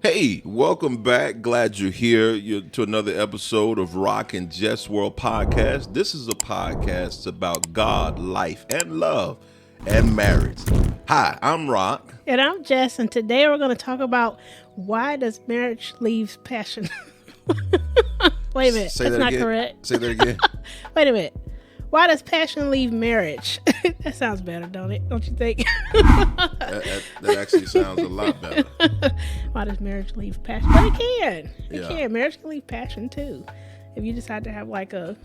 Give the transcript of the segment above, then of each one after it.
Hey, welcome back. Glad you're here. You're to another episode of Rock and Jess World Podcast. This is a podcast about God, life, and love, and marriage. Hi, I'm Rock. And I'm Jess, and today we're going to talk about why does marriage leave passion? Wait a minute, Say that's that not again. correct. Say that again. Wait a minute. Why does passion leave marriage? That sounds better, don't it? Don't you think? That actually sounds a lot better. Why does marriage leave passion? But it can. It Yeah. can. Marriage can leave passion too. If you decide to have like a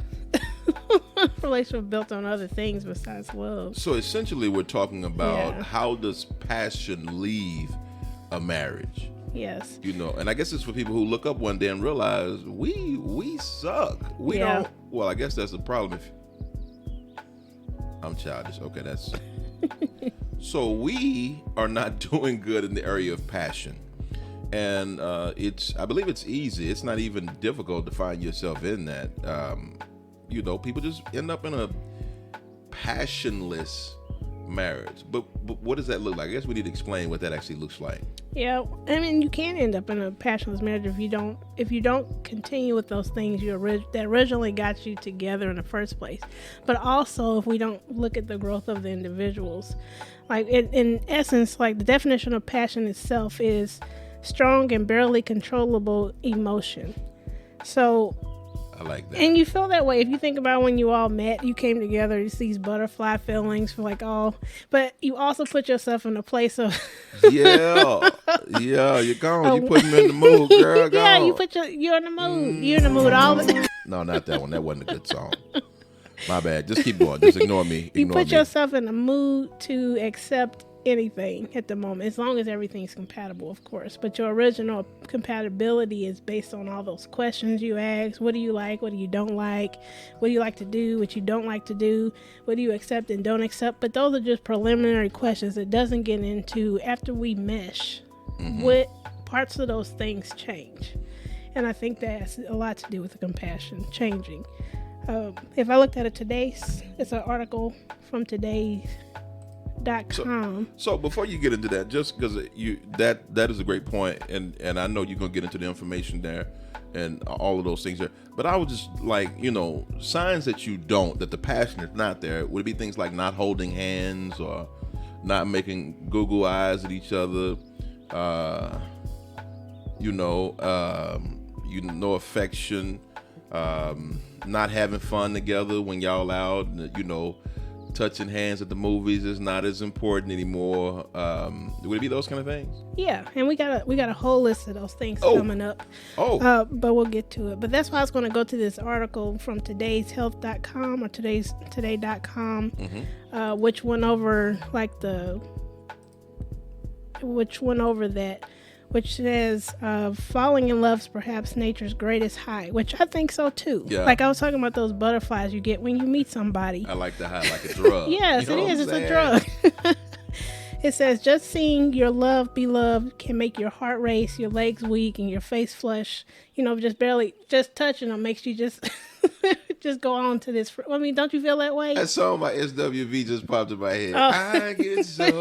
relationship built on other things besides love. So essentially, we're talking about Yeah. how does passion leave a marriage? Yes. And I guess it's for people who look up one day and realize we suck. We Yeah. don't. Well, I guess that's the problem. If I'm childish. Okay, that's. So we are not doing good in the area of passion, and I believe it's easy. It's not even difficult to find yourself in that. People just end up in a passionless marriage. But what does that look like? I guess we need to explain what that actually looks like. Yeah, I mean, you can end up in a passionless marriage if you don't continue with those things that originally got you together in the first place. But also, if we don't look at the growth of the individuals, like in essence, like the definition of passion itself is strong and barely controllable emotion. So. I like that. And you feel that way if you think about when you all met, you came together, it's these butterfly feelings for but you also put yourself in a place of yeah, you're gone. You put me in the mood, girl. Go yeah, on. you're in the mood. You're in the mood all the time. No, not that one. That wasn't a good song. My bad. Just keep going. Just ignore me. You put yourself in a mood to accept anything at the moment, as long as everything's compatible, of course. But your original compatibility is based on all those questions you ask. What do you like? What do you don't like? What do you like to do? What you don't like to do? What do you accept and don't accept? But those are just preliminary questions. It doesn't get into after we mesh, what parts of those things change. And I think that has a lot to do with the compassion changing. If I looked at it's an article from today's.com. So before you get into that, just because that is a great point, and I know you're gonna get into the information there and all of those things there. But I was just like, signs that that the passion is not there. Would it be things like not holding hands or not making Google eyes at each other? No affection, not having fun together when y'all out, touching hands at the movies is not as important anymore. Would it be those kind of things? Yeah, and we got a whole list of those things coming up. But we'll get to it. But that's why I was going to go to this article from todayshealth.com or today.com, which went over which says falling in love's perhaps nature's greatest high, which I think so too. Yeah. Like I was talking about those butterflies you get when you meet somebody. I like the high like a drug. Yes, it is. It's a drug. It says just seeing your love be loved can make your heart race, your legs weak, and your face flush. Just touching them makes you just just go on to this. I mean, don't you feel that way? That song by SWV just popped in my head. Oh. I get so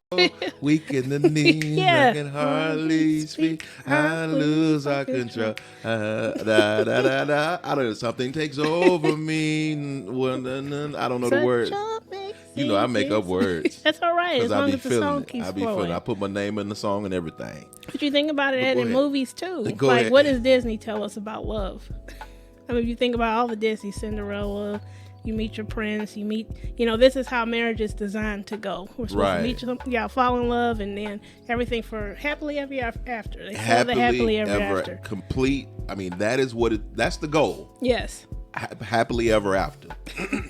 weak in the knees, Yeah. I can hardly speak. I lose our control. Da, da, da, da. I don't know. Something takes over me. I don't know the words. I make up words. That's all right, as long as the song it. keeps I be flowing. feeling. I put my name in the song and everything. But you think about it Go in ahead. movies too. Go Like, ahead. what does Disney tell us about love? I mean, if you think about all the Disney, Cinderella, you meet your prince, this is how marriage is designed to go. We're supposed to meet fall in love, and then everything for happily ever after. They call it happily ever after. Complete. I mean, that's the goal. Yes. Happily ever after.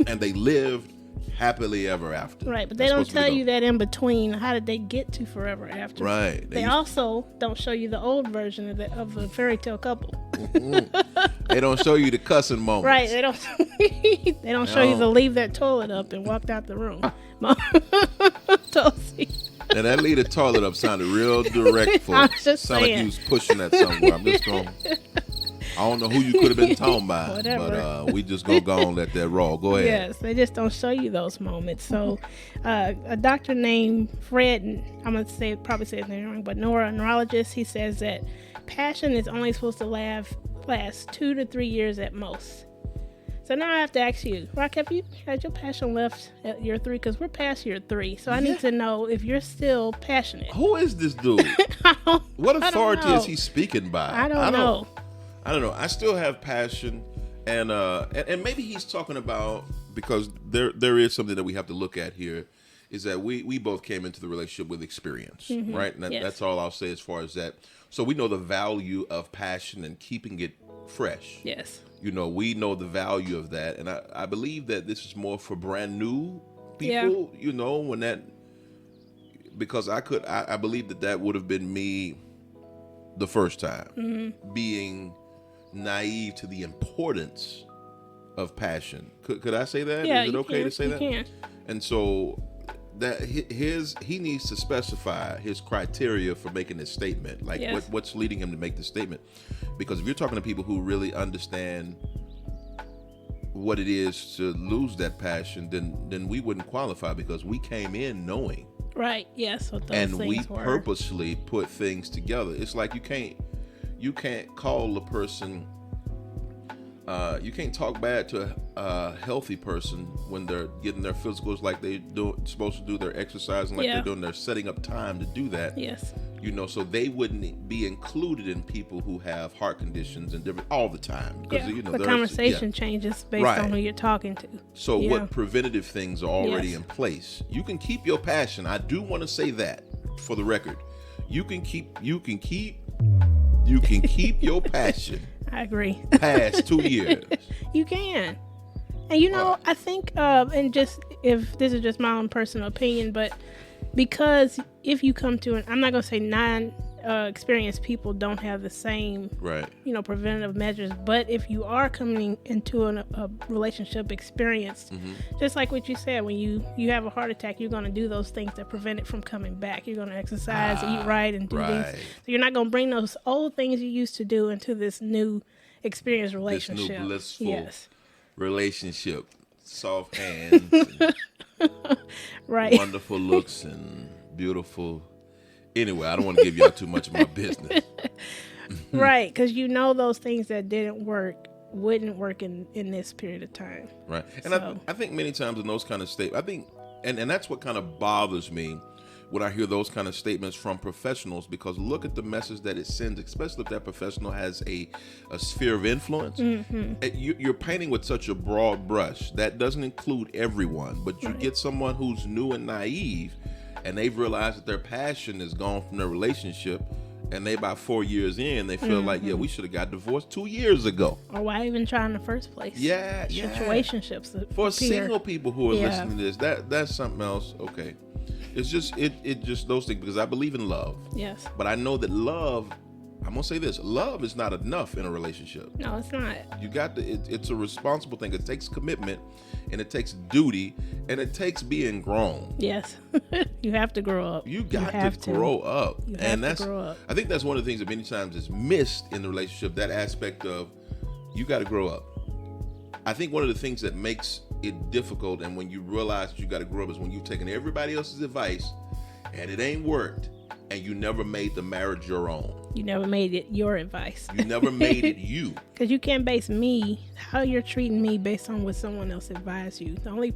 And they lived happily ever after. Right, but they don't tell you that in between. How did they get to forever after? Right. They also don't show you the old version of the fairy tale couple. They don't show you the cussing moments. Right, they don't. They don't show you to leave that toilet up and walked out the room. Tulsi. Now that leave the toilet up sounded real direct for. I'm just sound like saying. you was pushing that somewhere. I'm just going. I don't know who you could have been talking about, Whatever. but we just gonna go and let that roll. Go ahead. Yes, they just don't show you those moments. So, a doctor named Fred, and I'm gonna probably say his name wrong, but neurologist, he says that passion is only supposed to last 2 to 3 years at most. So now I have to ask you, Rock, have you had your passion left at year 3? Because we're past year 3. So I need to know if you're still passionate. Who is this dude? What authority is he speaking by? I don't know. I don't know. I still have passion, and maybe he's talking about, because there is something that we have to look at here, is that we both came into the relationship with experience, right? And that's all I'll say as far as that. So we know the value of passion and keeping it fresh. Yes. You know, we know the value of that. And I believe that this is more for brand new people, you know, when that, because I believe that would have been me the first time, being naive to the importance of passion. Could I say that? Yeah, is it okay to say that? Can. And so that he needs to specify his criteria for making this statement, like what's leading him to make this statement. Because if you're talking to people who really understand what it is to lose that passion, then we wouldn't qualify, because we came in knowing, right? Yes, what those and things we were. purposely put things together. It's like you can't call a person. You can't talk bad to a healthy person when they're getting their physicals, like supposed to do their exercise, and like they're setting up time to do that. Yes. You know, so they wouldn't be included in people who have heart conditions and different all the time, because you know the conversation changes based on who you're talking to. So what preventative things are already in place? You can keep your passion. I do want to say that for the record. You can keep your passion. I agree. Past 2 years. You can. And you know, I think, and just, if this is just my own personal opinion, but because if you come to I'm not going to say experienced people don't have the same, you know, preventative measures, but if you are coming into a relationship experienced, just like what you said, when you have a heart attack, you're going to do those things that prevent it from coming back. You're going to exercise, eat right, and do these. So you're not going to bring those old things you used to do into this new experienced relationship. This new blissful relationship. Soft hands. Right. Wonderful looks and beautiful. Anyway, I don't want to give y'all too much of my business. Right, because you know those things that didn't work wouldn't work in this period of time. Right. And I think many times in those kind of statements, I think, and that's what kind of bothers me when I hear those kind of statements from professionals, because look at the message that it sends, especially if that professional has a sphere of influence. You're painting with such a broad brush. That doesn't include everyone, but you get someone who's new and naive, and they've realized that their passion is gone from their relationship, and they about 4 years in, they feel like, we should have got divorced 2 years ago. Or why even try in the first place? Situationships. For single people who are listening to this, that's something else. Okay. It's just it just those things, because I believe in love. Yes. But I know that love, I'm gonna say this, love is not enough in a relationship. No, it's not. You got to, it's a responsible thing. It takes commitment, and it takes duty, and it takes being grown. Yes. You have to grow up. You got to grow up. You have to grow up. I think that's one of the things that many times is missed in the relationship, that aspect of you got to grow up. I think one of the things that makes it difficult, and when you realize that you got to grow up, is when you've taken everybody else's advice and it ain't worked, and you never made the marriage your own. You never made it your advice. You never made it you. Because you can't base how you're treating me based on what someone else advised you. The only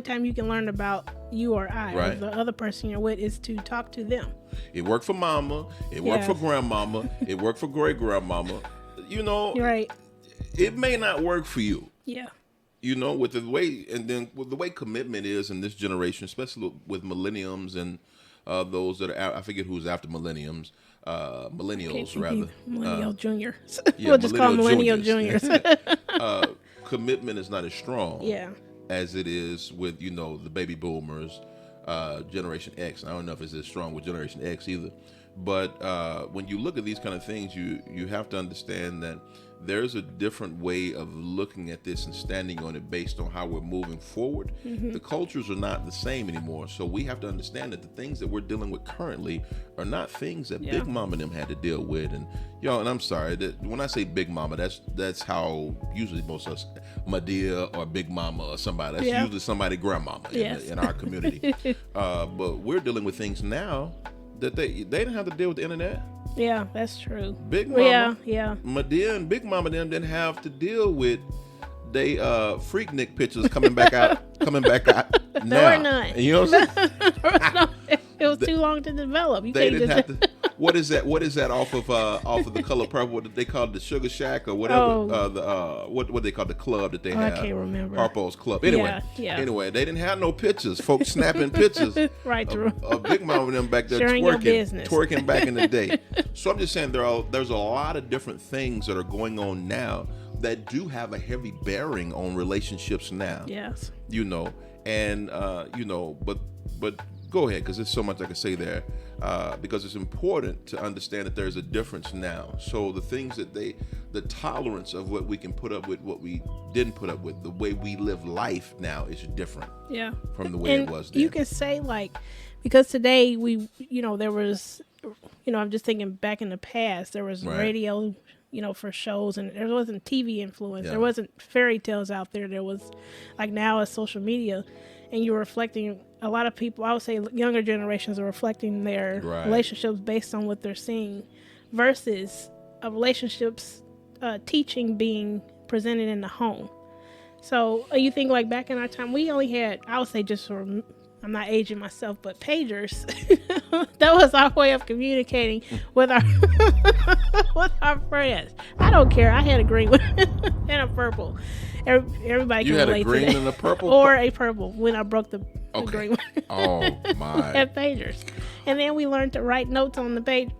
time you can learn about you or I or the other person you're with is to talk to them. It worked for mama. It worked for grandmama. It worked for great grandmama. You know, it may not work for you. Yeah. You know, with the way commitment is in this generation, especially with millenniums and those that are, I forget who's after millennials rather. Millennial juniors. We'll just call them millennial juniors. Commitment is not as strong as it is with, the baby boomers, Generation X. I don't know if it's as strong with Generation X either. But when you look at these kind of things, you have to understand that there's a different way of looking at this and standing on it based on how we're moving forward. The cultures are not the same anymore. So we have to understand that the things that we're dealing with currently are not things that Big Mama and them had to deal with. And and I'm sorry that when I say Big Mama, that's how usually most of us, Madea or Big Mama or somebody, that's usually somebody grandmama in our community. But we're dealing with things now that they didn't have to deal with the internet. Yeah, that's true. Big Mama, yeah. Big Mama them didn't have to deal with they Freaknik pictures coming back out now. There were none. You know what I'm saying? It was too long to develop. You They can't didn't just have to. What is that? What is that off of The Color Purple? What they call it, the Sugar Shack or whatever? Oh. What they call the club that they have? I can't remember. Harpo's Club. Anyway, Yeah. Anyway, they didn't have no pictures. Folks snapping pictures. Right through. Of Big Mama and them back there Sharing your business. twerking back in the day. So I'm just saying there's a lot of different things that are going on now that do have a heavy bearing on relationships now. Yes. You know, and but go ahead, because there's so much I can say there, because it's important to understand that there's a difference now. So the things that the tolerance of what we can put up with, what we didn't put up with, the way we live life now is different. Yeah. From the way it was then. You can say because today there was, I'm just thinking back in the past, there was radio, for shows, and there wasn't TV influence. Yeah. There wasn't fairy tales out there. There was, now it's social media, and you're reflecting. A lot of people, I would say younger generations, are reflecting their relationships based on what they're seeing versus relationships teaching being presented in the home. So you think back in our time, we only had, I would say I'm not aging myself, but pagers. That was our way of communicating with our with our friends. I don't care. I had a green one and a purple. Everybody can relate to that. You had a green and a purple? Or a purple when I broke the green one. Oh, my. And pagers. And then we learned to write notes on the page,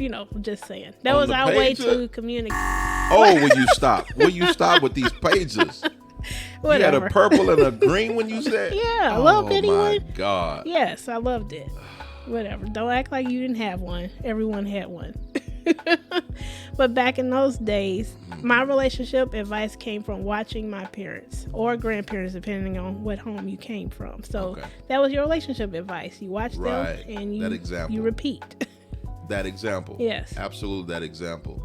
just saying. That was our way to communicate. Oh, will you stop? Will you stop with these pages? Whatever. You had a purple and a green when you said? Yeah, I love anyone. Oh, my God. Yes, I loved it. Whatever. Don't act like you didn't have one. Everyone had one. But back in those days, my relationship advice came from watching my parents or grandparents, depending on what home you came from. So that was your relationship advice. You watch them and you repeat. That example. Yes. Absolutely, that example.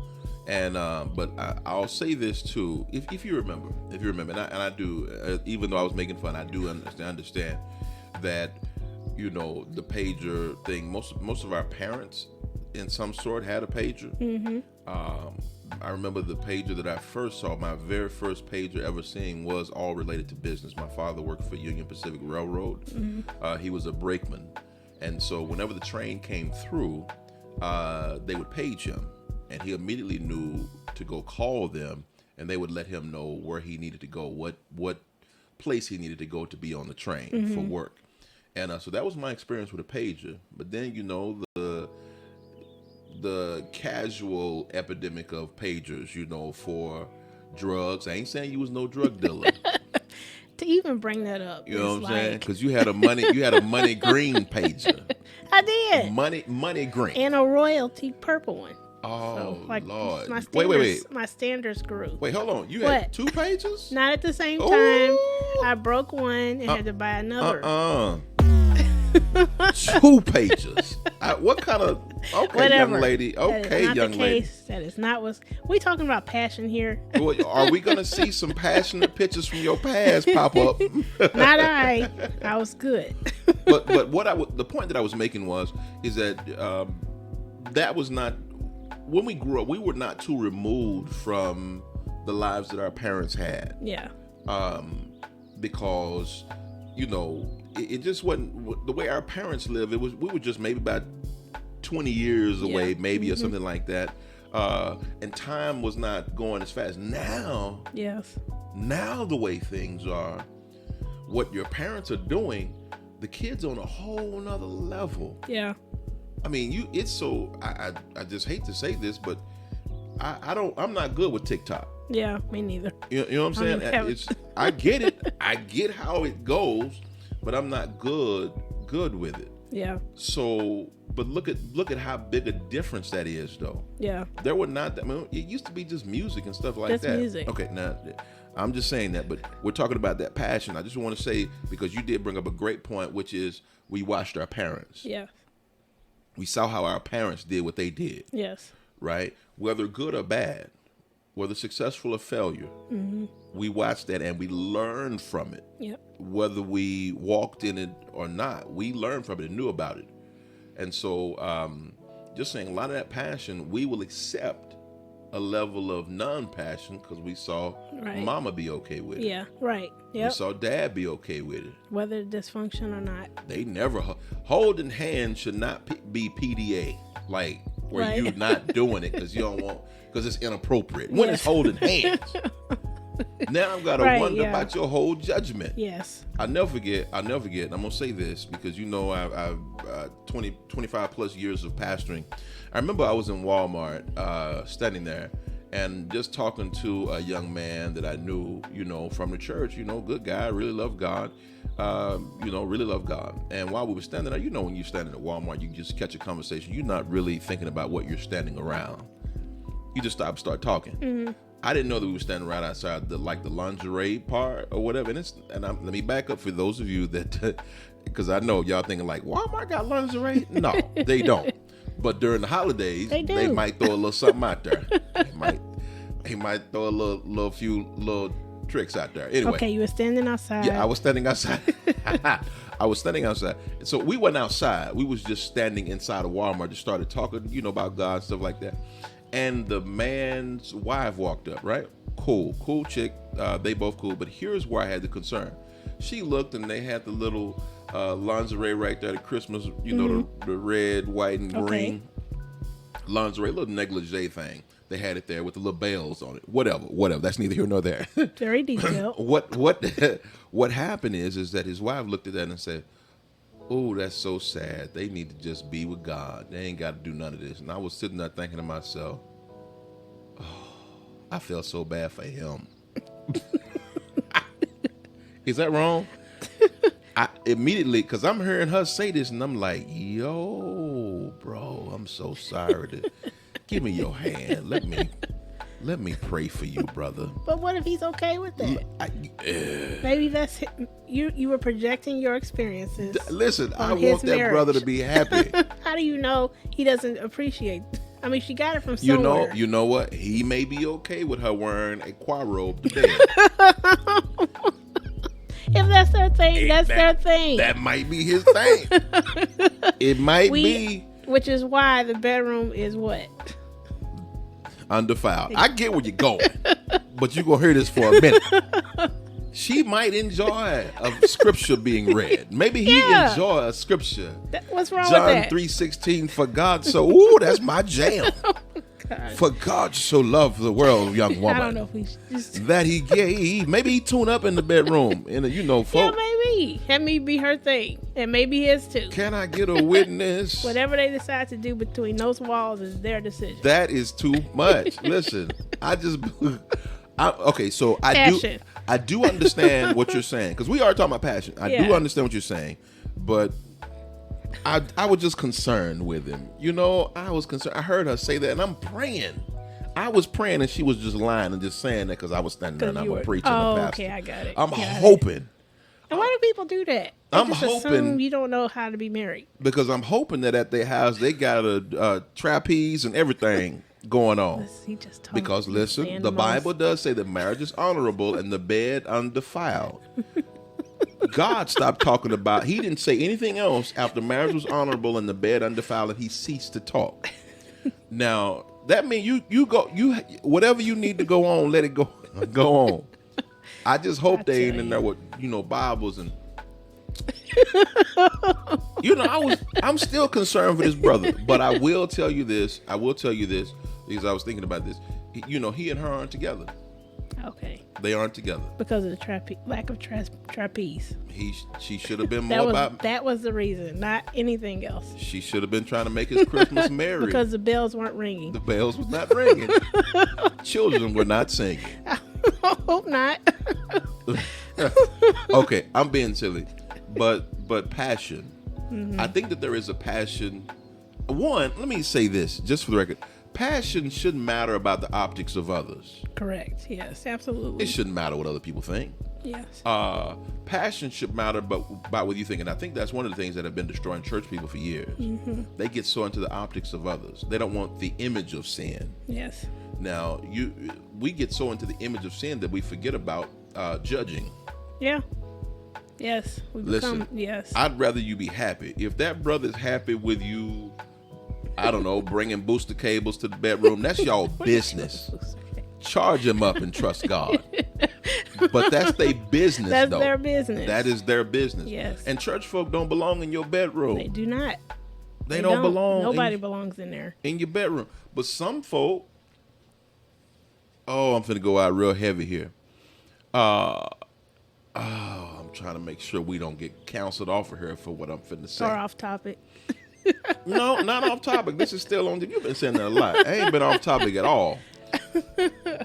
And but I'll say this too. If you remember, and I do, even though I was making fun, I do understand that the pager thing. Most of our parents, in some sort, had a pager. Mm-hmm. I remember the pager that I first saw. My very first pager ever seeing was all related to business. My father worked for Union Pacific Railroad. Mm-hmm. He was a brakeman, and so whenever the train came through, they would page him. And he immediately knew to go call them, and they would let him know where he needed to go, what place he needed to go to be on the train for work. And so that was my experience with a pager. But then, the casual epidemic of pagers, for drugs. I ain't saying you was no drug dealer. To even bring that up, you know what I'm saying? Because you had a money green pager. I did. Money green and a royalty purple one. Oh, so, Lord. Wait. My standards grew. Wait, hold on. You had two pages? Not at the same time. I broke one and had to buy another. Two pages. What kind of... Okay, whatever. Young lady. Okay, young lady. That is not what's... We talking about passion here. Are we going to see some passionate pictures from your past pop up? Not I. I was good. But the point that I was making is that that was not... When we grew up, we were not too removed from the lives that our parents had. Yeah. Because, it just wasn't the way our parents lived. We were just maybe about 20 years away, maybe, or something like that. And time was not going as fast. Now, now the way things are, what your parents are doing, the kids on a whole nother level. Yeah. I mean, it's so, I just hate to say this, but I'm not good with TikTok. Yeah, me neither. You know what I'm saying? I get it. I get how it goes, but I'm not good with it. Yeah. So, but look at how big a difference that is, though. Yeah. There were not that. I mean, it used to be just music and stuff like that. Just music. Okay, now I'm just saying that, but we're talking about that passion. I just want to say, because you did bring up a great point, which is we watched our parents. Yeah. We saw how our parents did what they did. Yes. Right? Whether good or bad, whether successful or failure, we watched that and we learned from it. Yep. Whether we walked in it or not, we learned from it and knew about it. And so, just saying a lot of that passion, we will accept a level of non-passion because we saw mama be okay with it. Yeah, right. Yep. We saw dad be okay with it. Whether dysfunction or not. They never, holding hands should not be PDA, like where you're not doing it because you don't want, because it's inappropriate. When it's holding hands. Now I've got to wonder about your whole judgment. Yes. I'll never forget, and I'm going to say this because, I've 25 plus years of pastoring. I remember I was in Walmart standing there and just talking to a young man that I knew, from the church, good guy, really loved God, really loved God. And while we were standing there, when you're standing at Walmart, you just catch a conversation. You're not really thinking about what you're standing around. You just start talking. Mm-hmm. I didn't know that we were standing right outside the lingerie part or whatever. Let me back up for those of you that, because I know y'all thinking like, Walmart got lingerie? No, they don't. But during the holidays, they might throw a little something out there. They might throw a few little tricks out there. Anyway. Okay, you were standing outside. Yeah, I was standing outside. I was standing outside. So we went outside. We was just standing inside of Walmart, just started talking, about God and stuff like that. And the man's wife walked up, right? Cool chick. They both cool. But here's where I had the concern. She looked and they had the little lingerie right there, the Christmas, the red, white, and green lingerie, little negligee thing. They had it there with the little bells on it. Whatever. That's neither here nor there. Very detailed. What happened is that his wife looked at that and said, "Oh, that's so sad. They need to just be with God. They ain't got to do none of this." And I was sitting there thinking to myself, "Oh, I felt so bad for him." Is that wrong? I immediately, because I'm hearing her say this, and I'm like, "Yo, bro, I'm so sorry. Give me your hand. Let me pray for you, brother." But what if he's okay with that? Maybe that's you were projecting your experiences. Listen, I want that brother to be happy. How do you know he doesn't appreciate? I mean, she got it from somewhere. You know what? He may be okay with her wearing a choir robe to bed. If that's their thing, that's their thing. That might be his thing. It might be. Which is why the bedroom is what? Undefiled. I get where you're going, but you're going to hear this for a minute. She might enjoy a scripture being read. Maybe he enjoy a scripture. What's wrong John with that? John 3:16, for God so, ooh, that's my jam. God. For God so loved the world, young woman. I don't know if we just... that he gave. Maybe he tuned up in the bedroom. Folk. Yeah, maybe. That may be her thing. And maybe his too. Can I get a witness? Whatever they decide to do between those walls is their decision. That is too much. Listen, okay, so I do understand what you're saying. Because we are talking about passion. I do understand what you're saying. But I was just concerned with him. I was concerned. I heard her say that, and I'm praying. I was praying, and she was just lying and just saying that because I was standing there and I'm a preacher and a pastor. Okay, I got it. I'm hoping. And why do people do that? I'm hoping you don't know how to be married. Because I'm hoping that at their house they got a trapeze and everything going on. Because listen, the Bible does say that marriage is honorable and the bed undefiled. God stopped talking about. He didn't say anything else after marriage was honorable and the bed undefiled, and he ceased to talk. Now that means you go whatever you need to go on, let it go on. I just hope they ain't in there with Bibles and I'm still concerned for this brother, but I will tell you this because I was thinking about this. He and her aren't together. Okay. They aren't together because of the lack of trapeze. She should have been more about. That was the reason, not anything else. She should have been trying to make his Christmas merry because the bells weren't ringing. The bells was not ringing. Children were not singing. I hope not. Okay, I'm being silly, but passion. Mm-hmm. I think that there is a passion. One, let me say this just for the record. Passion shouldn't matter about the optics of others. Correct. Yes, absolutely. It shouldn't matter what other people think. Yes. Passion should matter about what you think. And I think that's one of the things that have been destroying church people for years. Mm-hmm. They get so into the optics of others. They don't want the image of sin. Yes. Now, we get so into the image of sin that we forget about judging. Yeah. Yes. Listen, yes. I'd rather you be happy. If that brother's happy with you I don't know, bringing booster cables to the bedroom. That's y'all business. Charge them up and trust God. But that's their business, That's though. their business. That is their business. Yes. And church folk don't belong in your bedroom. They do not. They don't belong. Nobody belongs in there. In your bedroom. But some folk, I'm finna go out real heavy here. I'm trying to make sure we don't get counseled off of here for what I'm finna say. Or off topic. No, not off topic. This is still on. You've been saying that a lot. I ain't been off topic at all.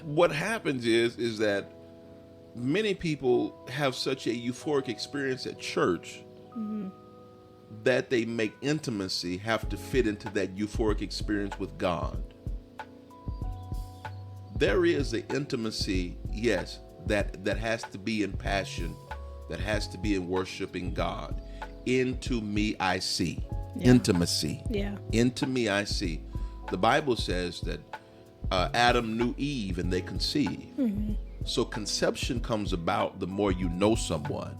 What happens is that many people have such a euphoric experience at church that they make intimacy have to fit into that euphoric experience with God. There is an intimacy, yes, that has to be in passion, that has to be in worshiping God. Into me I see. Yeah. Intimacy. Yeah. Into me I see. The Bible says that Adam knew Eve and they conceived. So conception comes about the more you know someone.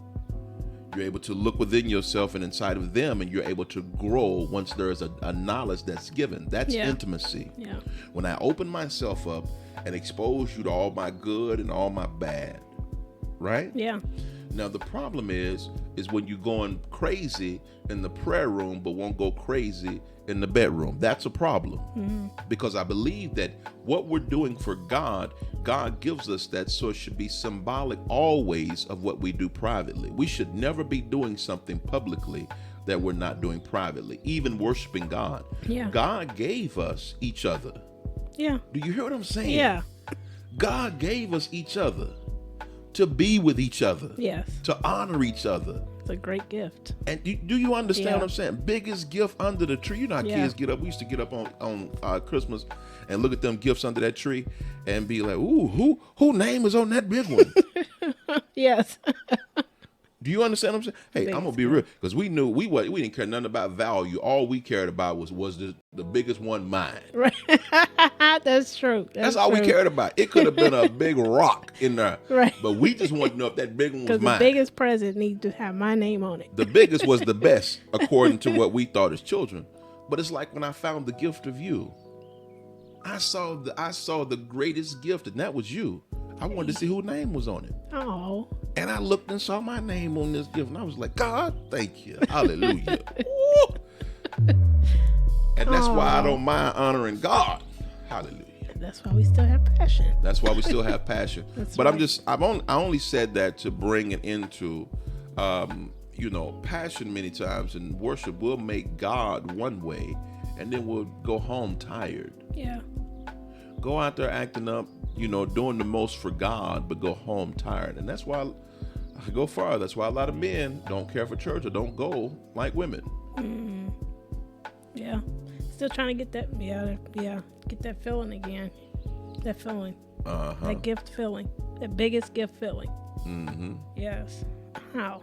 You're able to look within yourself and inside of them, and you're able to grow once there is a knowledge that's given. That's intimacy. Yeah. When I open myself up and expose you to all my good and all my bad, right? Yeah. Now the problem is when you're going crazy in the prayer room but won't go crazy in the bedroom. That's a problem. Because I believe that what we're doing for God gives us that, so it should be symbolic always of what we do privately. We should never be doing something publicly that we're not doing privately, even worshiping God. Yeah. God gave us each other. Yeah. Do you hear what I'm saying? Yeah. God gave us each other to be with each other. Yes. To honor each other. It's a great gift. And do you understand what I'm saying? Biggest gift under the tree. You know how kids get up. We used to get up on Christmas and look at them gifts under that tree and be like, ooh, who name is on that big one? Yes. Do you understand what I'm saying? Hey, I'm gonna be real, because we knew we didn't care nothing about value. All we cared about was the biggest one mine. Right. That's true. That's all we cared about. It could have been a big rock in there. Right. But we just wanted to know if that big one was mine. Because the biggest present needs to have my name on it. The biggest was the best, according to what we thought as children. But it's like when I found the gift of you. I saw the greatest gift, and that was you. I wanted to see whose name was on it. Oh. And I looked and saw my name on this gift, and I was like, God, thank you. Hallelujah. And that's why I don't mind honoring God. Hallelujah. That's why we still have passion. That's why we still have passion. But right. I only said that to bring it into, passion many times, and worship will make God one way, and then we'll go home tired. Yeah. Go out there acting up, doing the most for God, but go home tired. And that's why I go far. That's why a lot of men don't care for church or don't go like women. Mm-hmm. Yeah. Still trying to get that, get that feeling again. That feeling. Uh-huh. That gift feeling. That biggest gift feeling. Mm-hmm. Yes. How?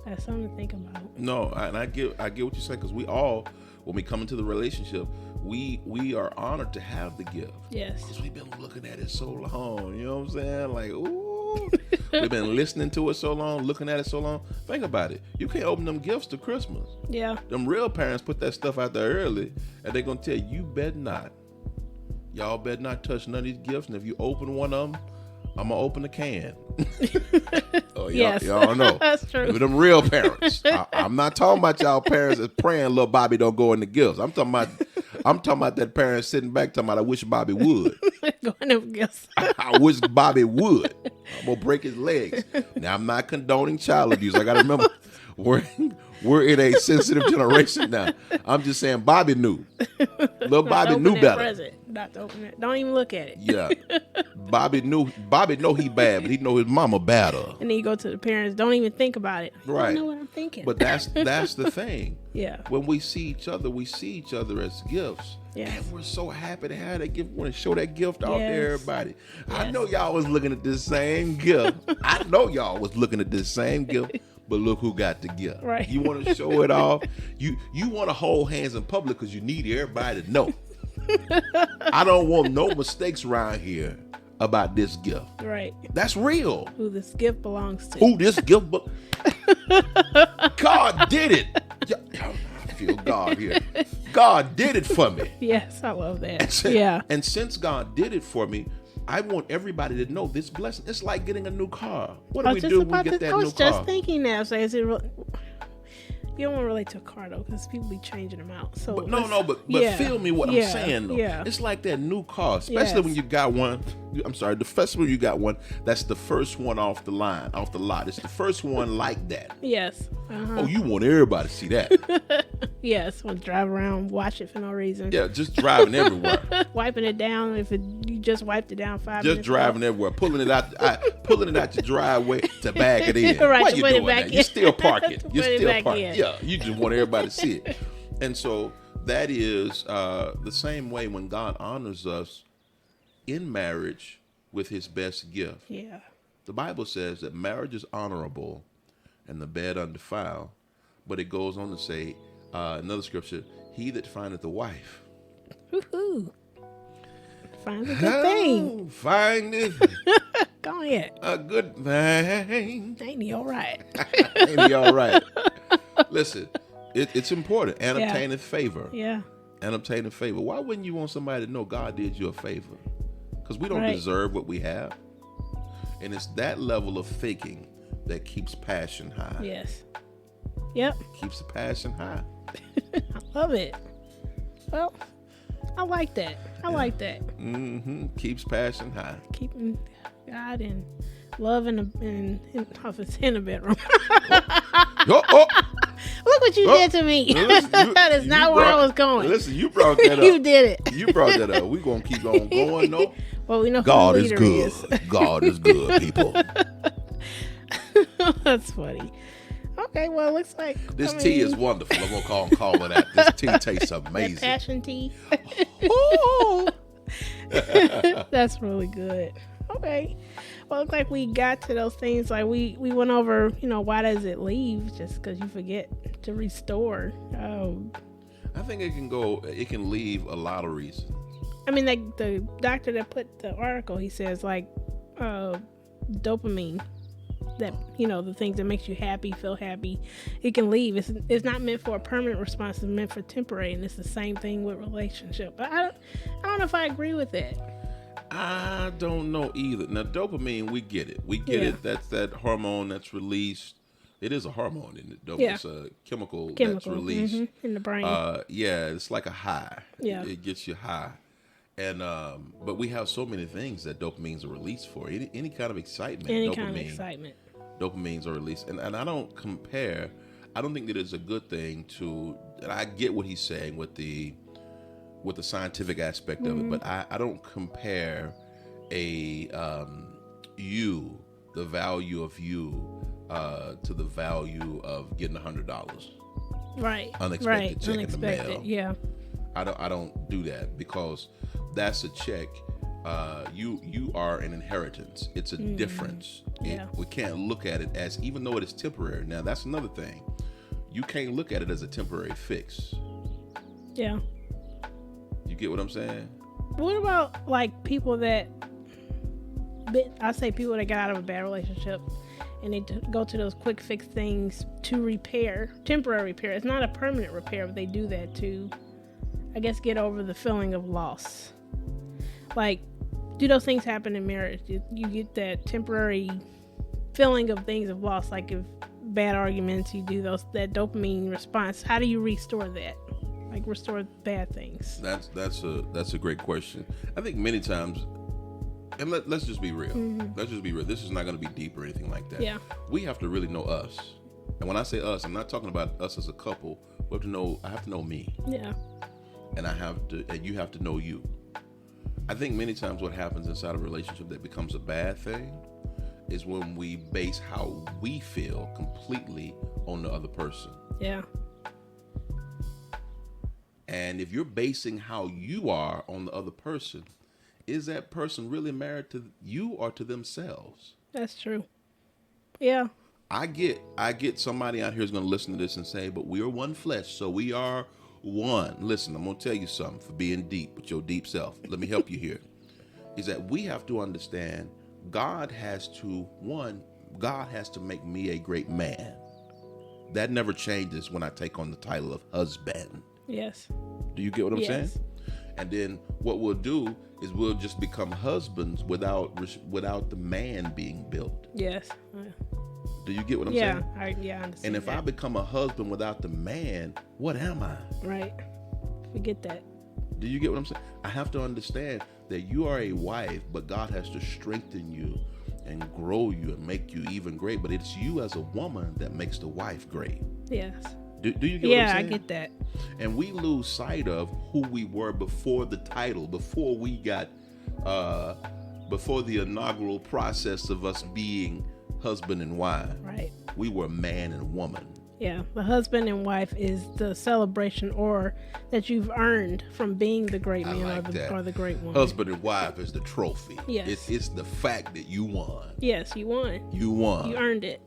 That's something to think about. No, and I get what you're saying, because we all, when we come into the relationship, we are honored to have the gift. Yes. Because we've been looking at it so long. You know what I'm saying? Like, ooh. We've been listening to it so long, looking at it so long. Think about it. You can't open them gifts to Christmas. Yeah. Them real parents put that stuff out there early, and they're going to tell you better not. Y'all better not touch none of these gifts, and if you open one of them, I'm going to open the can. Yes. Y'all know. That's true. Them real parents. I'm not talking about y'all parents that's praying little Bobby don't go in the gifts. I'm talking about that parent sitting back talking about, I wish Bobby would. Go in them gifts. I wish Bobby would. I'm going to break his legs. Now, I'm not condoning child abuse. I got to remember, we're in a sensitive generation now. I'm just saying Bobby knew. Little Bobby knew better. Present. Not to open it. Don't even look at it. Yeah. Bobby know he bad, but he know his mama badder. And then you go to the parents, don't even think about it. Right. I don't know what I'm thinking. But that's the thing. Yeah. When we see each other as gifts. Yes. And we're so happy to have that gift. We want to show that gift out to everybody. Yes. I know y'all was looking at this same gift. I know y'all was looking at this same gift. But look who got the gift. Right. You want to show it off. You want to hold hands in public because you need everybody to know. I don't want no mistakes around here about this gift. Right. That's real. Who this gift belongs to. Who this gift God did it. feel God here. God did it for me. Yes, I love that. And since God did it for me, I want everybody to know this blessing. It's like getting a new car. What do we do when we get that new car? I was just thinking that. So is it you don't want to relate to a car though, because people be changing them out. So but feel me what I'm saying though. Yeah. It's like that new car, especially when you got one. I'm sorry, the festival you got one. That's the first one off the line, off the lot. It's the first one like that. Yes. Oh, you want everybody to see that? Yes. Want to drive around, watch it for no reason. Yeah, just driving everywhere. Wiping it down you just wiped it down 5 minutes. Just driving everywhere, pulling it out your driveway to bag it in. Right, Why you doing that? You still parking. You still parking. Yeah, you just want everybody to see it. And so that is the same way when God honors us in marriage with his best gift. Yeah. The Bible says that marriage is honorable and the bed undefiled. But it goes on to say, another scripture, he that findeth a wife. Woohoo. Find a good thing. Find it. Go ahead. A good thing. Ain't he all right? Ain't he all right? Listen, it's important. And obtaining favor. Yeah. And obtaining favor. Why wouldn't you want somebody to know God did you a favor? Because we don't deserve what we have. And it's that level of thinking that keeps passion high. Yes. Yep. Keeps the passion high. I love it. Well, I like that. I like that. Mm-hmm. Keeps passion high. Keeping God and love in the bedroom. Look what you did to me. That is not where I was going. Listen, you brought that up. You did it. You brought that up. We're going to keep on going, though. Well, we know God who is the good. leader is. God is good, people. That's funny. Okay, well, it looks like this tea is wonderful. I'm going to call it that. This tea tastes amazing. That passion tea. Oh. That's really good. Okay. Well, it looks like we got to those things. Like we went over, why does it leave? Just because you forget to restore. I think it can leave a lot of reasons. I mean, like the doctor that put the article, he says dopamine, that, the things that makes you happy, feel happy, it can leave. It's not meant for a permanent response. It's meant for temporary. And it's the same thing with relationship. But I don't know if I agree with that. I don't know either. Now, dopamine, we get it. We get it. That's that hormone that's released. It is a hormone, isn't it? Yeah. It's a chemical that's released in the brain. It's like a high. Yeah. It gets you high. And but we have so many things that dopamines are released for. Any kind of excitement. Dopamines are released. And I don't compare. I don't think that it's a good thing to. And I get what he's saying with the scientific aspect of it, but I don't compare the value of you to the value of getting $100. Right. Unexpected check in the mail. Yeah. I don't do that because that's a check. You are an inheritance. It's a difference. Yeah. We can't look at it as, even though it is temporary. Now that's another thing. You can't look at it as a temporary fix. Yeah. You get what I'm saying? What about like people that people that got out of a bad relationship and they go to those quick fix things to repair, temporary repair. It's not a permanent repair, but they do that to, I guess, get over the feeling of loss. Like, do those things happen in marriage? You get that temporary feeling of things of loss. Like if bad arguments, you do that dopamine response. How do you restore that? Like restore bad things? That's a great question. I think many times, and let's just be real. Let's just be real. This is not going to be deep or anything like that. Yeah. We have to really know us. And when I say us, I'm not talking about us as a couple. I have to know me. Yeah. And you have to know you. I think many times what happens inside a relationship that becomes a bad thing is when we base how we feel completely on the other person. Yeah. And if you're basing how you are on the other person, is that person really married to you or to themselves? That's true. Yeah. I get somebody out here is going to listen to this and say, but we are one flesh, so we are one. Listen, I'm going to tell you something for being deep with your deep self. Let me help you here. Is that we have to understand God has to make me a great man. that never changes when I take on the title of husband. Yes. Do you get what I'm saying? Yes. And then what we'll do is we'll just become husbands without the man being built. Yes. Do you get what I'm saying? I understand. And if I become a husband without the man, what am I? Right. Forget that. Do you get what I'm saying? I have to understand that you are a wife, but God has to strengthen you and grow you and make you even great. But it's you as a woman that makes the wife great. Yes. Do you get what I'm saying? Yeah, I get that. And we lose sight of who we were before the title, before we got, before the inaugural process of us being husband and wife. Right. We were man and woman. Yeah, the husband and wife is the celebration or that you've earned from being the great man or the great woman. Husband and wife is the trophy. Yes. It's the fact that you won. Yes, you won. You won. You earned it.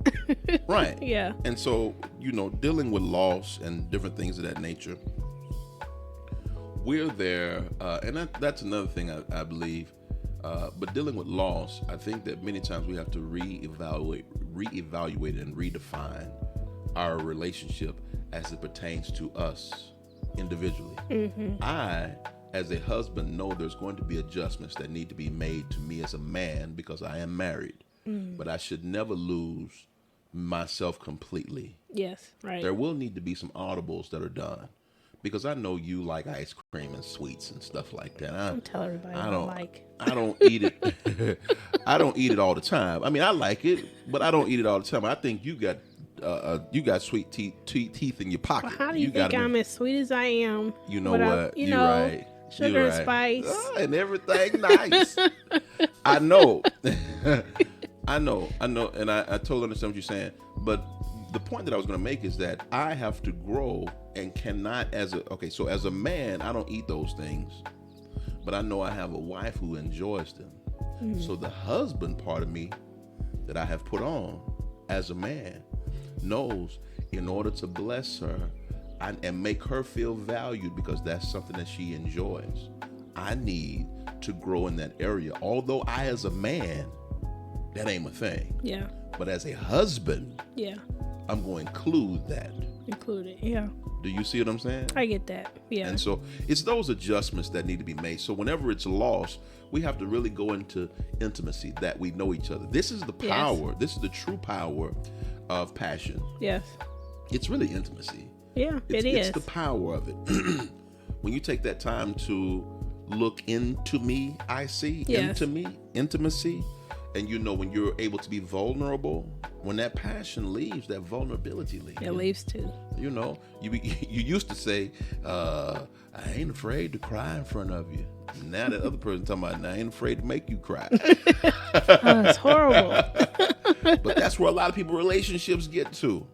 Right. Yeah. And so, dealing with loss and different things of that nature, we're there, and that's another thing I believe. But dealing with loss, I think that many times we have to reevaluate and redefine our relationship as it pertains to us individually. Mm-hmm. I, as a husband, know there's going to be adjustments that need to be made to me as a man because I am married. But I should never lose myself completely. Yes, right. There will need to be some audibles that are done. Because I know you like ice cream and sweets and stuff like that. Don't tell everybody I like. I don't eat it. I don't eat it all the time. I mean, I like it, but I don't eat it all the time. I think you got sweet teeth in your pocket. Well, how do you think I'm as sweet as I am? You know what? You're right. Sugar and spice. And everything nice. I know. I know. And I totally understand what you're saying. But the point that I was going to make is that I have to grow and cannot as a man, I don't eat those things, but I know I have a wife who enjoys them. Mm-hmm. So the husband part of me that I have put on as a man knows in order to bless her and make her feel valued because that's something that she enjoys, I need to grow in that area. Although I, as a man, that ain't my thing. Yeah. But as a husband, yeah, I'm going to include that. Include it, yeah. Do you see what I'm saying? I get that, yeah. And so it's those adjustments that need to be made. So whenever it's lost, we have to really go into intimacy, that we know each other. This is the power. Yes. This is the true power of passion. Yes. It's really intimacy. Yeah, it is. It's the power of it. When you take that time to look into me, I see, into me, intimacy. And when you're able to be vulnerable, when that passion leaves, that vulnerability leaves. It leaves too. You used to say, I ain't afraid to cry in front of you. Now that other person talking about, I ain't afraid to make you cry. It's horrible. But that's where a lot of people relationships get to.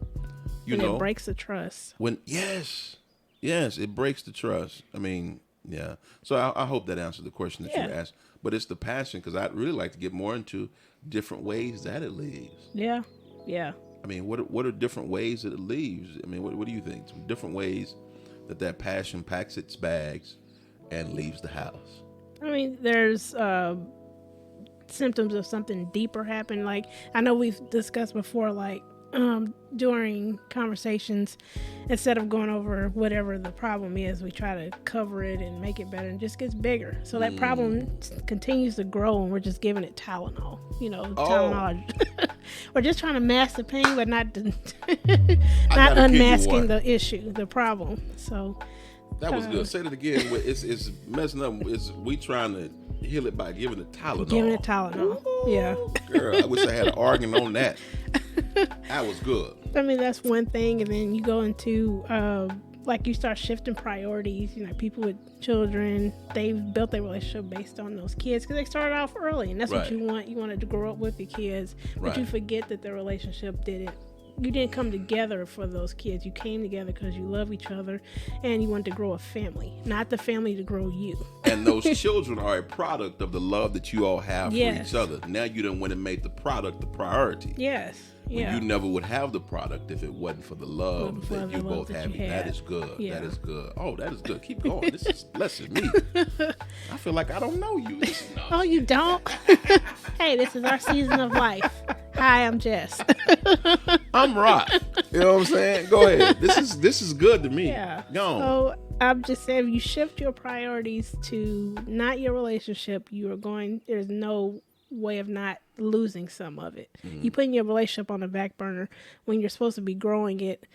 It breaks the trust. Yes, it breaks the trust. I mean, yeah. So I hope that answered the question that you asked. But it's the passion, because I'd really like to get more into different ways that it leaves. Yeah, yeah. I mean, what are different ways that it leaves? I mean, what do you think? Some different ways that passion packs its bags and leaves the house. I mean, there's symptoms of something deeper happening. Like, I know we've discussed before, like, during conversations, instead of going over whatever the problem is, we try to cover it and make it better, and it just gets bigger. So that problem continues to grow, and we're just giving it Tylenol. Tylenol. We're just trying to mask the pain, but not unmasking the issue, the problem. So that was good. Say it again. It's messing up. We trying to heal it by giving it Tylenol. Giving it Tylenol. Ooh, yeah. Girl, I wish I had an argument on that. That was good. I mean, that's one thing. And then you go into, you start shifting priorities. People with children, they've built their relationship based on those kids because they started off early. And that's what you want. You wanted to grow up with your kids. But you forget that the relationship you didn't come together for those kids. You came together because you love each other and you wanted to grow a family, not the family to grow you. And those children are a product of the love that you all have for each other. Now you done went and made the product the priority. Yes. Yeah. You never would have the product if it wasn't for the love that you both have. That is good. Yeah. That is good. Oh, that is good. Keep going. This is blessing me. I feel like I don't know you. Oh, you don't? Hey, this is our season of life. Hi, I'm Jess. I'm Rock. You know what I'm saying? Go ahead. This is good to me. Yeah. Go on. So I'm just saying, if you shift your priorities to not your relationship, there's no way of not losing some of it. You putting your relationship on the back burner when you're supposed to be growing it.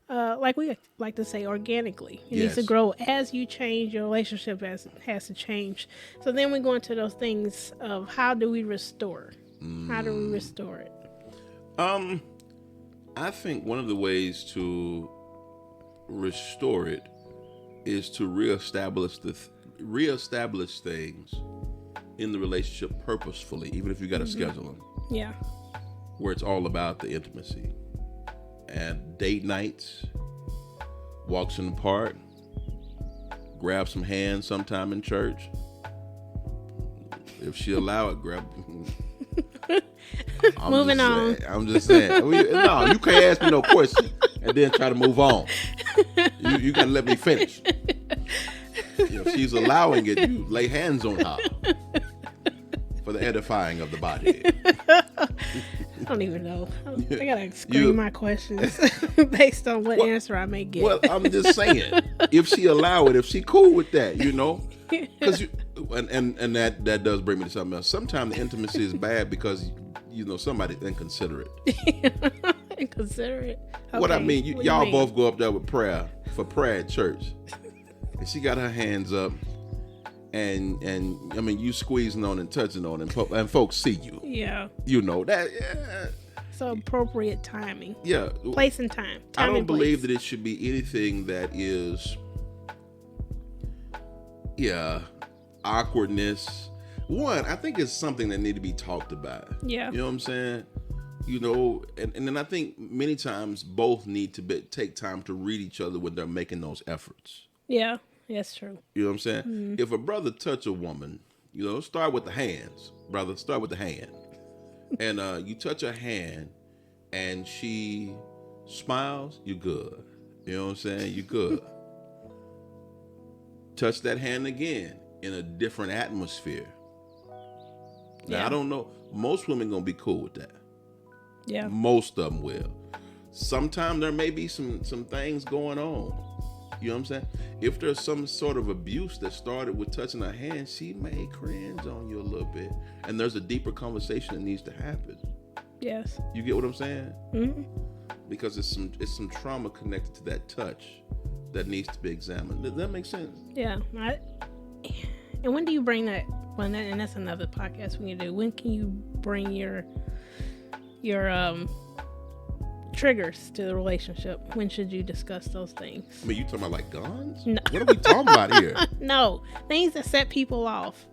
Like we like to say, organically. It needs to grow as you change. Your relationship has to change. So then we go into those things of how do we restore? How do we restore it? I think one of the ways to restore it is to reestablish things in the relationship purposefully, even if you got to schedule them. Yeah. Where it's all about the intimacy and date nights, walks in the park, grab some hands sometime in church. If she allow it, grab. Moving on. I'm just saying. No, you can't ask me no question and then try to move on. You gotta let me finish. If she's allowing it, you lay hands on her for the edifying of the body. I don't even know. I gotta screen my questions based on what answer I may get. Well, I'm just saying, if she allow it, if she cool with that, because and that does bring me to something else. Sometimes the intimacy is bad because somebody's inconsiderate. Inconsiderate. Okay. What I mean, y'all both go up there with prayer at church, and she got her hands up, and I mean, you squeezing on and touching on, and folks see you. Yeah. You know that. Yeah. So appropriate timing. Yeah. Place and time. I don't believe that it should be anything that is, awkwardness. One, I think it's something that need to be talked about. Yeah. You know what I'm saying? And then I think many times both need to take time to read each other when they're making those efforts. Yeah, that's true. You know what I'm saying? Mm-hmm. If a brother touch a woman, start with the hands, brother. Start with the hand. And you touch her hand and she smiles, you good. You know what I'm saying? You good. Touch that hand again in a different atmosphere. Now, I don't know. Most women going to be cool with that. Yeah. Most of them will. Sometimes there may be some things going on. You know what I'm saying? If there's some sort of abuse that started with touching her hand, she may cringe on you a little bit. And there's a deeper conversation that needs to happen. Yes. You get what I'm saying? Mm-hmm. Because it's some trauma connected to that touch that needs to be examined. Does that make sense? Yeah. And when do you bring that? And that's another podcast we can do. When can you bring your triggers to the relationship? When should you discuss those things? I mean, you talking about like guns? No. What are we talking about here? No, things that set people off.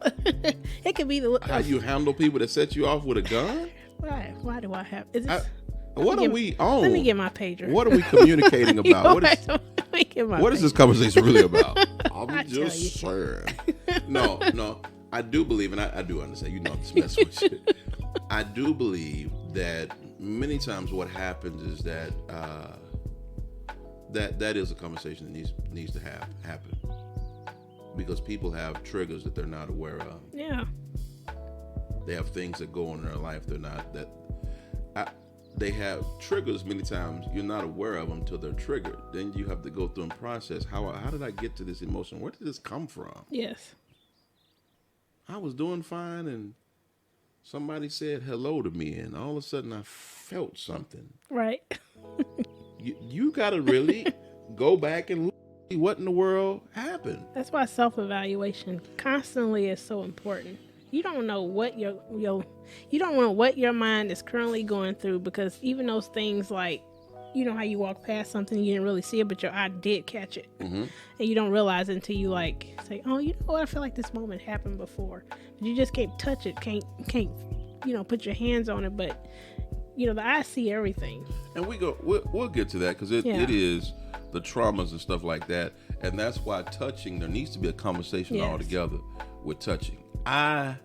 It could be how you handle people that set you off with a gun. Why do I have? Is this, what are we on? Let me get my pager. What are we communicating about? What is this conversation really about? I'm just saying. No. I do believe, and I do understand. I'm just messing with you. I do believe that many times what happens is that that is a conversation that needs to happen because people have triggers that they're not aware of. Yeah. They have things that go on in their life they have triggers many times you're not aware of them until they're triggered. Then you have to go through and process how did I get to this emotion? Where did this come from? Yes. I was doing fine and somebody said hello to me and all of a sudden I felt something. Right. you got to really go back and see what in the world happened. That's why self-evaluation constantly is so important. You don't know what you don't know what your mind is currently going through, because even those things like, how you walk past something, you didn't really see it, but your eye did catch it. Mm-hmm. And you don't realize it until you say, oh, you know what? I feel like this moment happened before. But you just can't touch it, can't put your hands on it. But, the eye see everything. And we'll get to that because it is the traumas and stuff like that. And that's why touching, there needs to be a conversation altogether with touching. I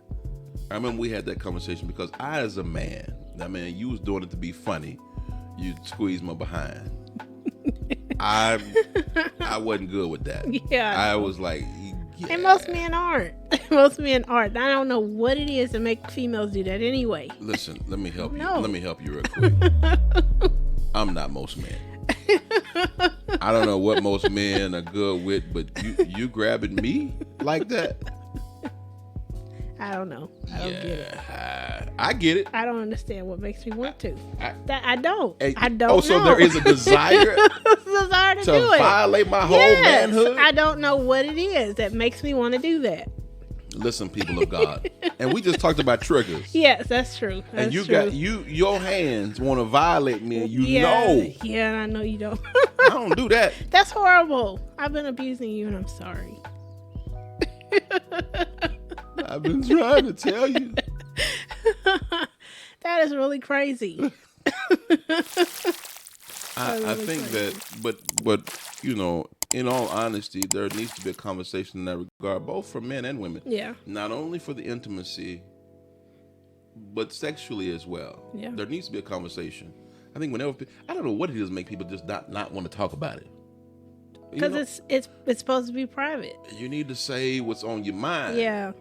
remember we had that conversation because I, as a man, you was doing it to be funny. You squeezed my behind. I wasn't good with that. Yeah. I was like, And most men aren't. Most men aren't. I don't know what it is to make females do that anyway. Listen, let me help you. No. Let me help you real quick. I'm not most men. I don't know what most men are good with, but you grabbing me like that? I don't know. I don't get it. I get it. I don't understand what makes me want to. I don't. Hey, I don't Oh, know. so there is a desire desire to to do it. violate my whole Yes. manhood? I don't know what it is that makes me want to do that. Listen, people of God, and we just talked about triggers. Yes, that's true. That's And you true. got your hands want to violate me, and Yeah, know I know you don't. I don't do that. That's horrible. I've been abusing you, and I'm sorry. I've been trying to tell you. That is really crazy. I think that, but you know, in all honesty, there needs to be a conversation in that regard, both for men and women. Yeah. Not only for the intimacy, but sexually as well. Yeah. There needs to be a conversation. I think whenever I don't know what it is make people just not want to talk about it. Because it's supposed to be private. You need to say what's on your mind. Yeah.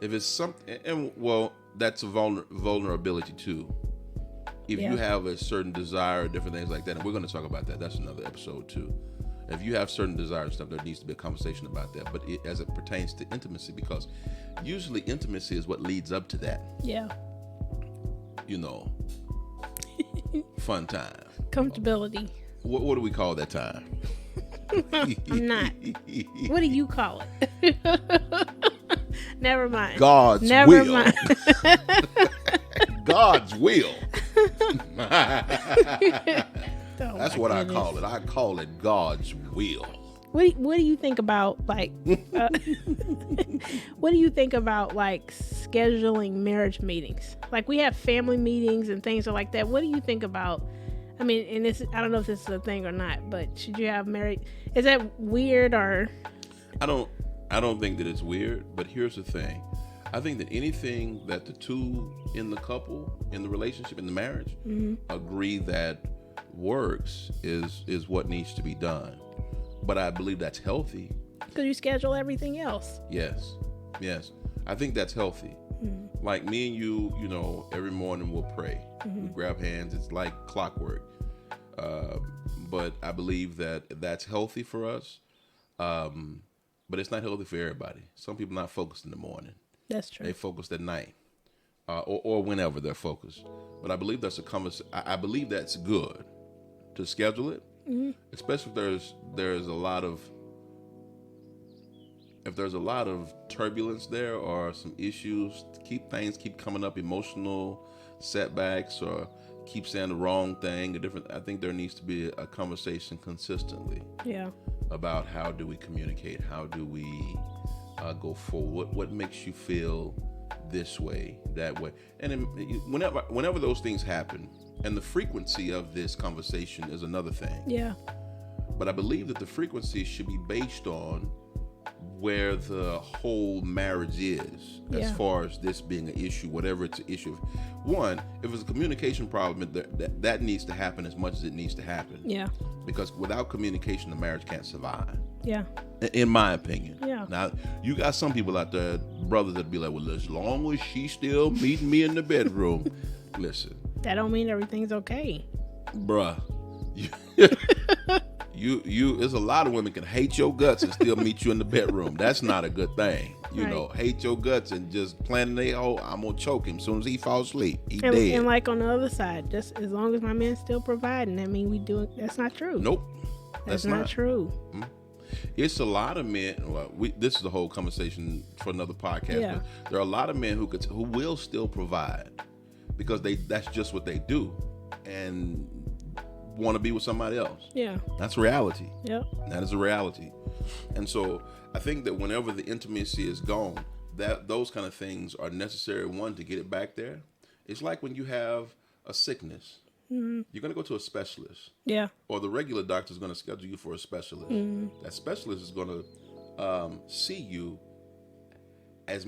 If it's something, and well, that's a vulnerability too. If Yeah. you have a certain desire, different things like that, and we're going to talk about that. That's another episode too. If you have certain desires and stuff, there needs to be a conversation about that. But as it pertains to intimacy, because usually intimacy is what leads up to that. Yeah. You know, fun time. Comfortability. What do we call that time? I'm not. What do you call it? Never mind. God's Never will. mind. God's will. Oh, That's my what goodness. I call it. I call it God's will. What do you think about like what do you think about like scheduling marriage meetings? Like we have family meetings and things like that. What do you think about? I mean, and this I don't know if this is a thing or not, but should you have married? Is that weird or? I don't think that it's weird, but here's the thing. I think that anything that the two in the couple, in the relationship, in the marriage, agree that works is what needs to be done. But I believe that's healthy. Because you schedule everything else. Yes. I think that's healthy. Like me and you, you know, every morning we'll pray. We grab hands. It's like clockwork. But I believe that that's healthy for us. But it's not healthy for everybody. Some people are not focused in the morning. That's true. They focused at night, or whenever they're focused. But I believe that's I believe that's good to schedule it, especially if there's a lot of turbulence there or some issues. Things keep coming up, emotional setbacks, or keep saying the wrong thing or different. I think there needs to be a conversation consistently. Yeah. About how do we communicate? How do we go forward? What makes you feel this way, that way? And then whenever those things happen, and the frequency of this conversation is another thing. Yeah. But I believe that the frequency should be based on where the whole marriage is, as far as this being an issue, whatever it's an issue. One, if it's a communication problem, that needs to happen as much as it needs to happen. Yeah. Because without communication, the marriage can't survive. Yeah. In my opinion. Yeah. Now, you got some people out there, brothers, that be like, well, as long as she's still meeting me in the bedroom, listen. That don't mean everything's okay. Bruh. There's a lot of women can hate your guts and still meet you in the bedroom. That's not a good thing. You know, hate your guts and just planning I'm gonna choke him as soon as he falls asleep. He dead. And like on the other side, just as long as my man's still providing, that mean we do it. That's not true. Nope. That's not true. It's a lot of men. Well, this is a whole conversation for another podcast. Yeah. But there are a lot of men who will still provide because that's just what they do, and want to be with somebody else. Yeah. That's reality. Yep. That is a reality. And so I think that whenever the intimacy is gone, that those kind of things are necessary, one, to get it back there. It's like when you have a sickness. You're going to go to a specialist. Yeah. Or the regular doctor is going to schedule you for a specialist. That specialist is going to see you as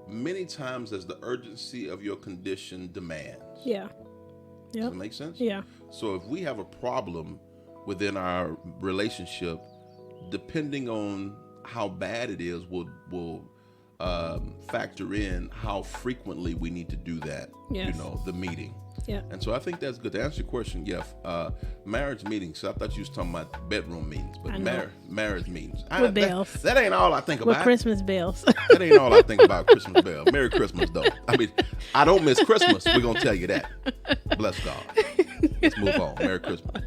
many times as the urgency of your condition demands. Yeah. Does that make sense? Yeah. So if we have a problem within our relationship, depending on how bad it is will factor in how frequently we need to do that. Yes. The meeting. Yeah. And so I think that's good. To answer your question, marriage meetings. So I thought you was talking about bedroom meetings, but marriage meetings. With bells. That ain't all I think about. With Christmas bells. That ain't all I think about. Christmas bell. Merry Christmas, though. I mean, I don't miss Christmas. We're gonna tell you that. Bless God. Let's move on. Merry Christmas.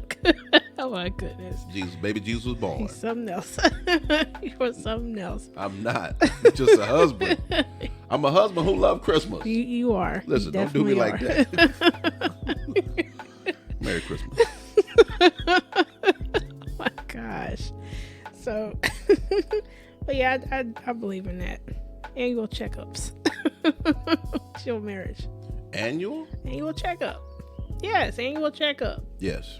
Oh my goodness. Baby Jesus was born. He's something else. You're something else. I'm not. I'm just a husband. I'm a husband who loves Christmas. You are. Listen, don't do me like that. Merry Christmas. Oh my gosh. So, but yeah, I believe in that. Annual checkups. It's your marriage. Annual checkup. Yes, annual checkup. Yes.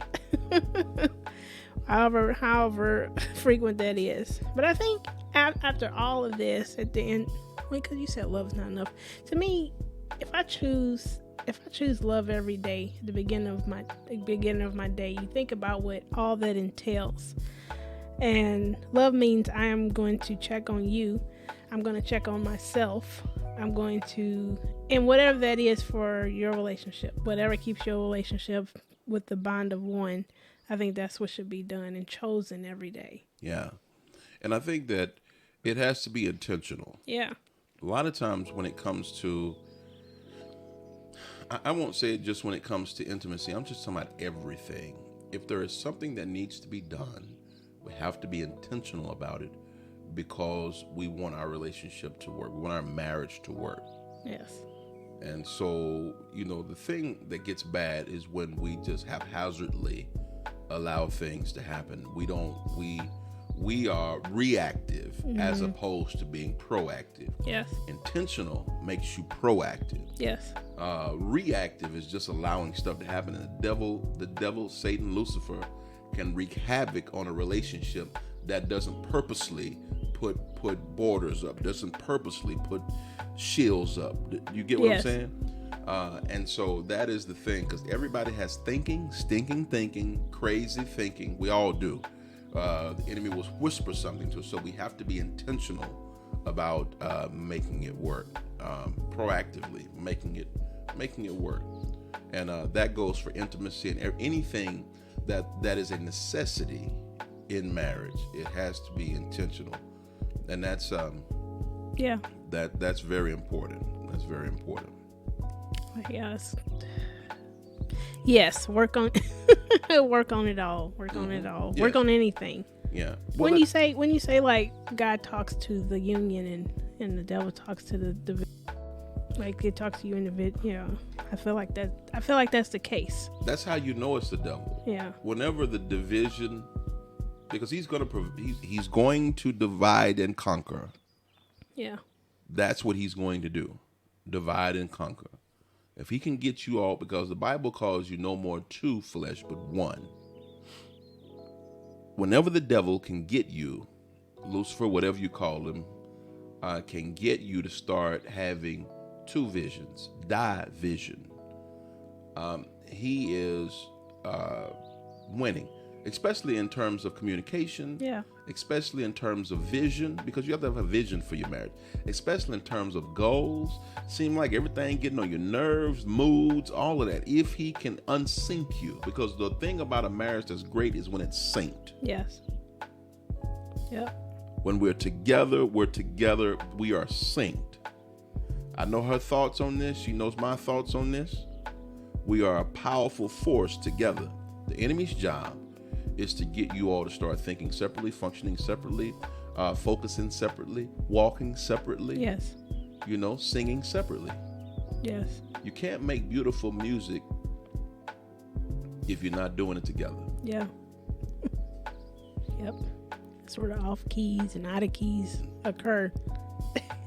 However frequent that is. But I think after all of this, at the end, because you said love is not enough. To me, if I choose love every day, at the beginning of my day, you think about what all that entails. And love means I am going to check on you. I'm going to check on myself. I'm going to, and whatever that is for your relationship, whatever keeps your relationship with the bond of one, I think that's what should be done and chosen every day. Yeah. And I think that it has to be intentional. Yeah. A lot of times when it comes to, I won't say it just when it comes to intimacy. I'm just talking about everything. If there is something that needs to be done, we have to be intentional about it because we want our relationship to work. We want our marriage to work. Yes. And so, the thing that gets bad is when we just haphazardly allow things to happen. We are reactive as opposed to being proactive. Yes. Intentional makes you proactive. Yes. Reactive is just allowing stuff to happen. And the devil, Satan, Lucifer, can wreak havoc on a relationship that doesn't purposely put borders up, doesn't purposely put shields up. You get what I'm saying? And so that is the thing, because everybody has stinking thinking, crazy thinking. We all do. The enemy will whisper something to us, so we have to be intentional about making it work, proactively making it work, and that goes for intimacy and anything that is a necessity in marriage. It has to be intentional, and that's that's very important. That's very important. Yes, work on work on it all. Work on it all. Yes. Work on anything. Yeah. Well, when you say like God talks to the union and the devil talks to the like it talks to you individual, I feel like that's the case. That's how you know it's the devil. Yeah. Whenever the division, because he's going to divide and conquer. Yeah. That's what he's going to do. Divide and conquer. If he can get you all, because the Bible calls you no more two flesh, but one. Whenever the devil can get you, Lucifer, whatever you call him, can get you to start having two visions, division. He is winning, especially in terms of communication. Yeah. Especially in terms of vision, because you have to have a vision for your marriage, especially in terms of goals. Seem like everything getting on your nerves, moods, all of that. If he can unsync you, because the thing about a marriage that's great is when it's synced. Yes. Yep. When we're together, we are synced. I know her thoughts on this. She knows my thoughts on this. We are a powerful force together. The enemy's job is to get you all to start thinking separately, functioning separately, focusing separately, walking separately. Yes. Singing separately. Yes. You can't make beautiful music if you're not doing it together. Yeah. Yep. Sort of off keys and out of keys occur.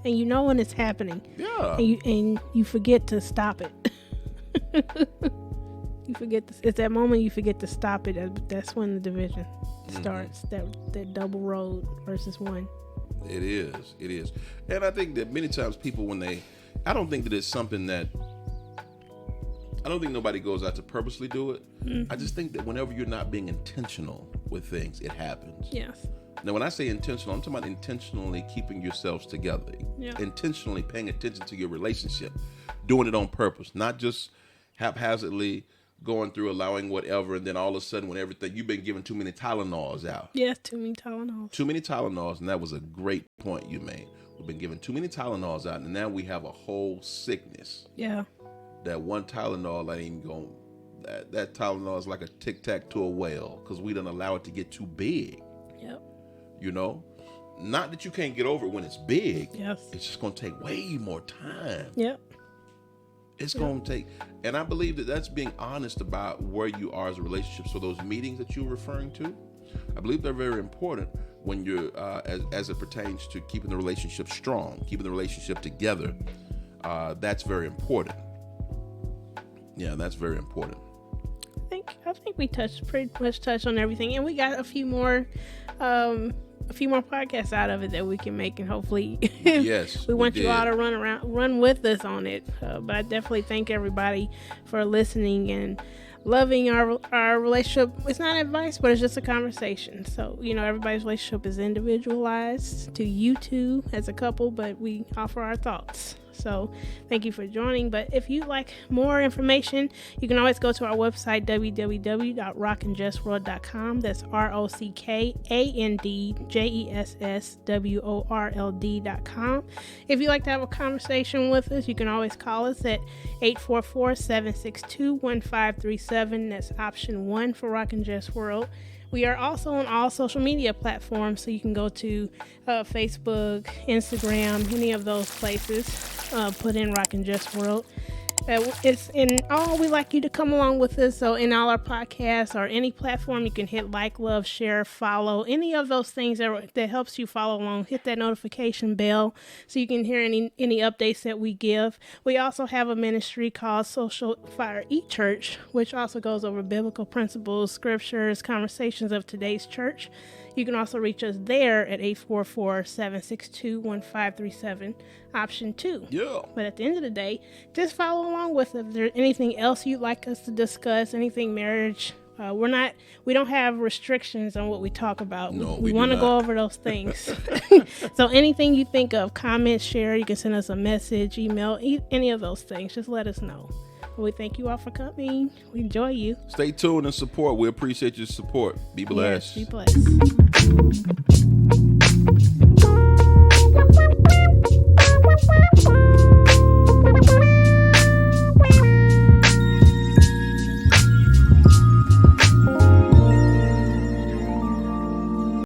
And when it's happening. Yeah. And you forget to stop it. You forget it's that moment you forget to stop it. That's when the division starts. That double road versus one. It is. And I think that many times people, I don't think that it's something that, I don't think nobody goes out to purposely do it. Mm-hmm. I just think that whenever you're not being intentional with things, it happens. Yes. Now, when I say intentional, I'm talking about intentionally keeping yourselves together, intentionally paying attention to your relationship, doing it on purpose, not just haphazardly going through, allowing whatever, and then all of a sudden, when everything, you've been given too many Tylenols out. Yes, too many Tylenols. Too many Tylenols, and that was a great point you made. We've been given too many Tylenols out, and now we have a whole sickness. Yeah. That one Tylenol ain't even going. That Tylenol is like a tic-tac-toe whale because we don't allow it to get too big. Yep. You know, not that you can't get over it when it's big. Yes. It's just going to take way more time. Yep. It's going to take, and I believe that that's being honest about where you are as a relationship. So those meetings that you're referring to, I believe they're very important when you're, as it pertains to keeping the relationship strong, keeping the relationship together. That's very important. Yeah, that's very important. I think we pretty much touched on everything, and we got a few more podcasts out of it that we can make, and hopefully, yes, we want you all to run with us on it. But I definitely thank everybody for listening and loving our relationship. It's not advice, but it's just a conversation. So, everybody's relationship is individualized to you two as a couple, but we offer our thoughts. So thank you for joining. But if you'd like more information, you can always go to our website, www.rockandjessworld.com. That's ROCKANDJESSWORLD.com. If you'd like to have a conversation with us, you can always call us at 844-762-1537. That's option 1 for Rock and Jess World. We are also on all social media platforms, so you can go to Facebook, Instagram, any of those places. Put in Rock and Jess World. It's in all. We like you to come along with us. So in all our podcasts or any platform, you can hit like, love, share, follow, any of those things that helps you follow along. Hit that notification bell so you can hear any updates that we give. We also have a ministry called Social Fire Eat Church, which also goes over biblical principles, scriptures, conversations of today's church. You can also reach us there at 844-762-1537, option 2. Yeah. But at the end of the day, just follow along with us. If there's anything else you'd like us to discuss, anything marriage, we don't have restrictions on what we talk about. No, we want to go over those things. So anything you think of, comment, share, you can send us a message, email, any of those things. Just let us know. We thank you all for coming. We enjoy you. Stay tuned and support. We appreciate your support. Be blessed. Yes, be blessed.